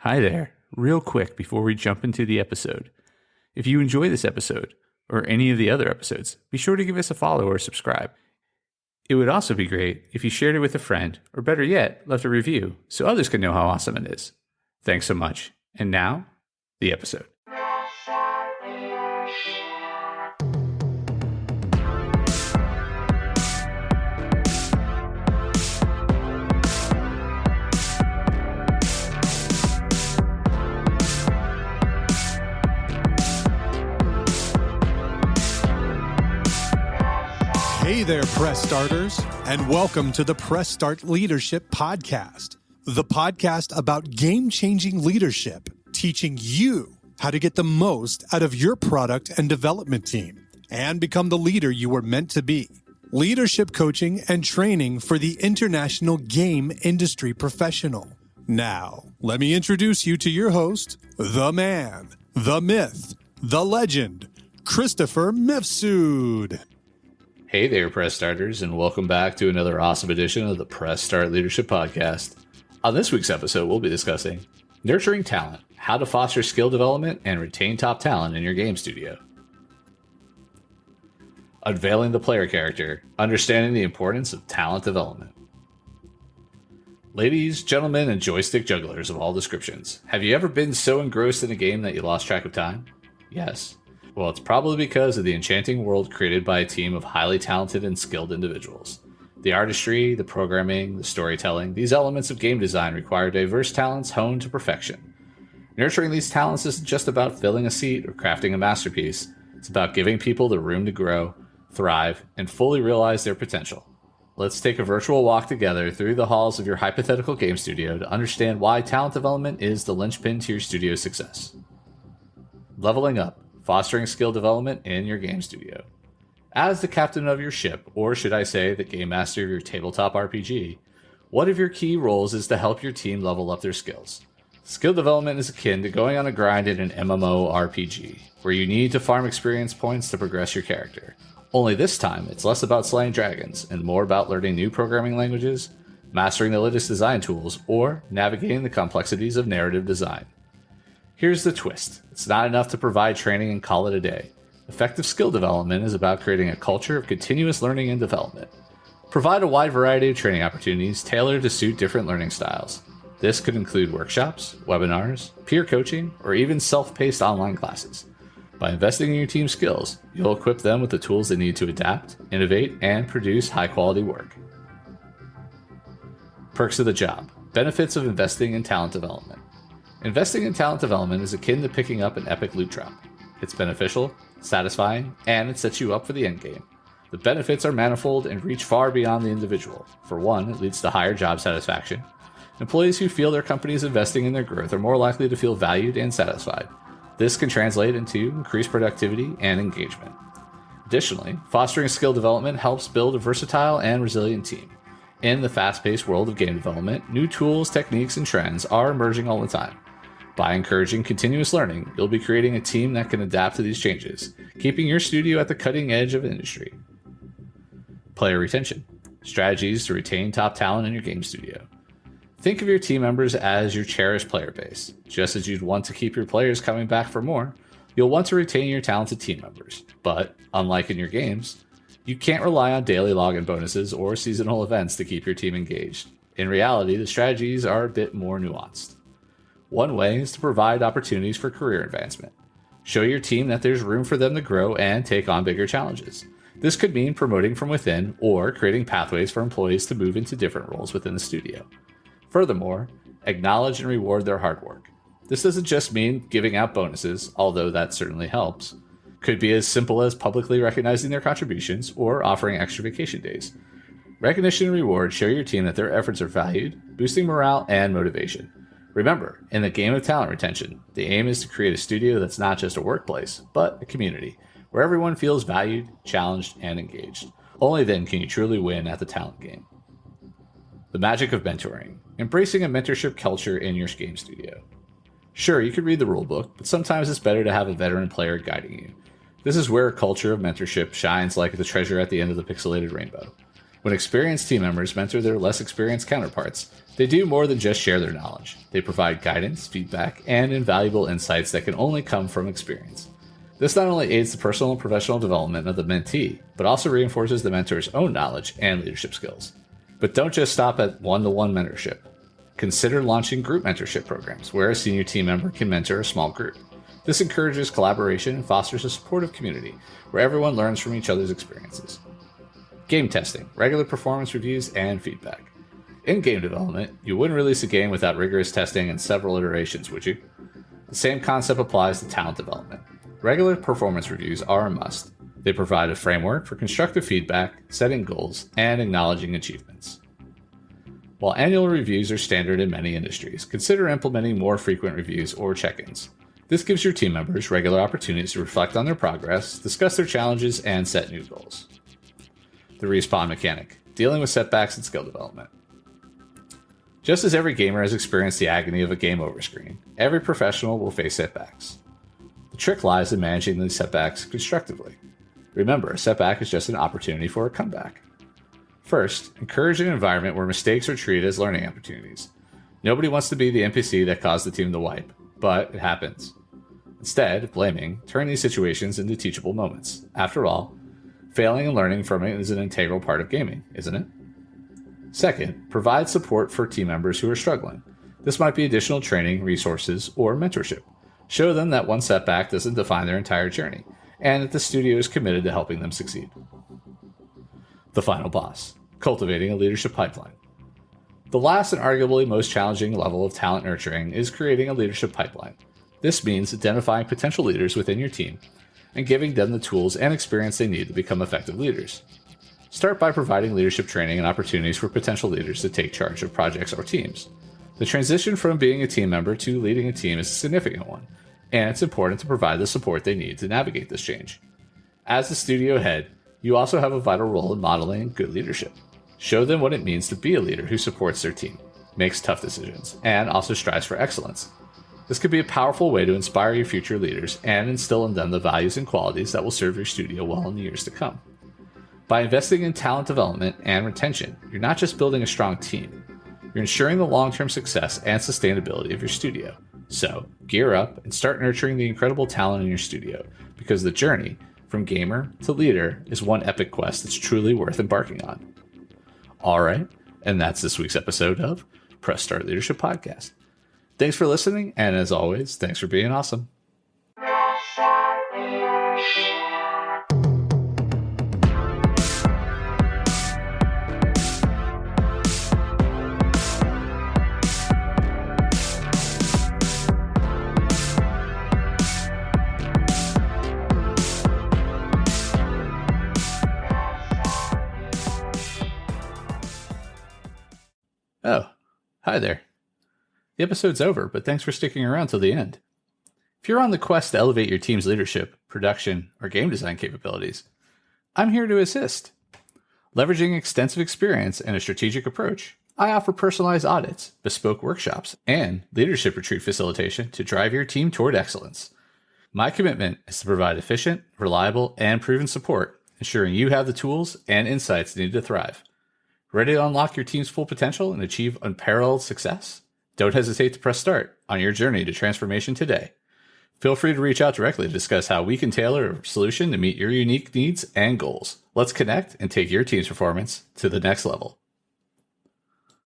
Hi there. Real quick before we jump into the episode. If you enjoy this episode, or any of the other episodes, be sure to give us a follow or subscribe. It would also be great if you shared it with a friend, or better yet, left a review so others can know how awesome it is. Thanks so much. And now, the episode. Hey there, Press Starters, and welcome to the Press Start Leadership Podcast, the podcast about game-changing leadership, teaching you how to get the most out of your product and development team and become the leader you were meant to be. Leadership coaching and training for the international game industry professional. Now, let me introduce you to your host, the man, the myth, the legend, Christopher Mifsud. Hey there, Press Starters, and welcome back to another awesome edition of the Press Start Leadership Podcast. On this week's episode, we'll be discussing nurturing talent, how to foster skill development and retain top talent in your game studio. Unveiling the player character, understanding the importance of talent development. Ladies, gentlemen, and joystick jugglers of all descriptions, have you ever been so engrossed in a game that you lost track of time? Yes. Well, it's probably because of the enchanting world created by a team of highly talented and skilled individuals. The artistry, the programming, the storytelling, these elements of game design require diverse talents honed to perfection. Nurturing these talents isn't just about filling a seat or crafting a masterpiece. It's about giving people the room to grow, thrive, and fully realize their potential. Let's take a virtual walk together through the halls of your hypothetical game studio to understand why talent development is the linchpin to your studio's success. Leveling up. Fostering skill development in your game studio. As the captain of your ship, or should I say the game master of your tabletop RPG, one of your key roles is to help your team level up their skills. Skill development is akin to going on a grind in an MMORPG, where you need to farm experience points to progress your character. Only this time, it's less about slaying dragons and more about learning new programming languages, mastering the latest design tools, or navigating the complexities of narrative design. Here's the twist. It's not enough to provide training and call it a day. Effective skill development is about creating a culture of continuous learning and development. Provide a wide variety of training opportunities tailored to suit different learning styles. This could include workshops, webinars, peer coaching, or even self-paced online classes. By investing in your team's skills, you'll equip them with the tools they need to adapt, innovate, and produce high-quality work. Perks of the job. Benefits of investing in talent development. Investing in talent development is akin to picking up an epic loot drop. It's beneficial, satisfying, and it sets you up for the endgame. The benefits are manifold and reach far beyond the individual. For one, it leads to higher job satisfaction. Employees who feel their company is investing in their growth are more likely to feel valued and satisfied. This can translate into increased productivity and engagement. Additionally, fostering skill development helps build a versatile and resilient team. In the fast-paced world of game development, new tools, techniques, and trends are emerging all the time. By encouraging continuous learning, you'll be creating a team that can adapt to these changes, keeping your studio at the cutting edge of industry. Player retention. Strategies to retain top talent in your game studio. Think of your team members as your cherished player base. Just as you'd want to keep your players coming back for more, you'll want to retain your talented team members. But, unlike in your games, you can't rely on daily login bonuses or seasonal events to keep your team engaged. In reality, the strategies are a bit more nuanced. One way is to provide opportunities for career advancement. Show your team that there's room for them to grow and take on bigger challenges. This could mean promoting from within or creating pathways for employees to move into different roles within the studio. Furthermore, acknowledge and reward their hard work. This doesn't just mean giving out bonuses, although that certainly helps. Could be as simple as publicly recognizing their contributions or offering extra vacation days. Recognition and reward show your team that their efforts are valued, boosting morale and motivation. Remember, in the game of talent retention, the aim is to create a studio that's not just a workplace, but a community, where everyone feels valued, challenged, and engaged. Only then can you truly win at the talent game. The magic of mentoring. Embracing a mentorship culture in your game studio. Sure, you could read the rulebook, but sometimes it's better to have a veteran player guiding you. This is where a culture of mentorship shines like the treasure at the end of the pixelated rainbow. When experienced team members mentor their less experienced counterparts, they do more than just share their knowledge. They provide guidance, feedback, and invaluable insights that can only come from experience. This not only aids the personal and professional development of the mentee, but also reinforces the mentor's own knowledge and leadership skills. But don't just stop at one-to-one mentorship. Consider launching group mentorship programs where a senior team member can mentor a small group. This encourages collaboration and fosters a supportive community where everyone learns from each other's experiences. Game testing, regular performance reviews, and feedback. In game development, you wouldn't release a game without rigorous testing and several iterations, would you? The same concept applies to talent development. Regular performance reviews are a must. They provide a framework for constructive feedback, setting goals, and acknowledging achievements. While annual reviews are standard in many industries, consider implementing more frequent reviews or check-ins. This gives your team members regular opportunities to reflect on their progress, discuss their challenges, and set new goals. The respawn mechanic, dealing with setbacks and skill development. Just as every gamer has experienced the agony of a game over screen, every professional will face setbacks. The trick lies in managing these setbacks constructively. Remember, a setback is just an opportunity for a comeback. First, encourage an environment where mistakes are treated as learning opportunities. Nobody wants to be the NPC that caused the team to wipe, but it happens. Instead, blaming, turn these situations into teachable moments. After all, failing and learning from it is an integral part of gaming, isn't it? Second, provide support for team members who are struggling. This might be additional training, resources, or mentorship. Show them that one setback doesn't define their entire journey, and that the studio is committed to helping them succeed. The final boss, cultivating a leadership pipeline. The last and arguably most challenging level of talent nurturing is creating a leadership pipeline. This means identifying potential leaders within your team and giving them the tools and experience they need to become effective leaders. Start by providing leadership training and opportunities for potential leaders to take charge of projects or teams. The transition from being a team member to leading a team is a significant one, and it's important to provide the support they need to navigate this change. As the studio head, you also have a vital role in modeling good leadership. Show them what it means to be a leader who supports their team, makes tough decisions, and also strives for excellence. This could be a powerful way to inspire your future leaders and instill in them the values and qualities that will serve your studio well in the years to come. By investing in talent development and retention, you're not just building a strong team, you're ensuring the long-term success and sustainability of your studio. So, gear up and start nurturing the incredible talent in your studio, because the journey from gamer to leader is one epic quest that's truly worth embarking on. All right, and that's this week's episode of Press Start Leadership Podcast. Thanks for listening, and as always, thanks for being awesome. Oh, hi there. The episode's over, but thanks for sticking around till the end. If you're on the quest to elevate your team's leadership, production, or game design capabilities, I'm here to assist. Leveraging extensive experience and a strategic approach, I offer personalized audits, bespoke workshops, and leadership retreat facilitation to drive your team toward excellence. My commitment is to provide efficient, reliable, and proven support, ensuring you have the tools and insights needed to thrive. Ready to unlock your team's full potential and achieve unparalleled success? Don't hesitate to press start on your journey to transformation today. Feel free to reach out directly to discuss how we can tailor a solution to meet your unique needs and goals. Let's connect and take your team's performance to the next level.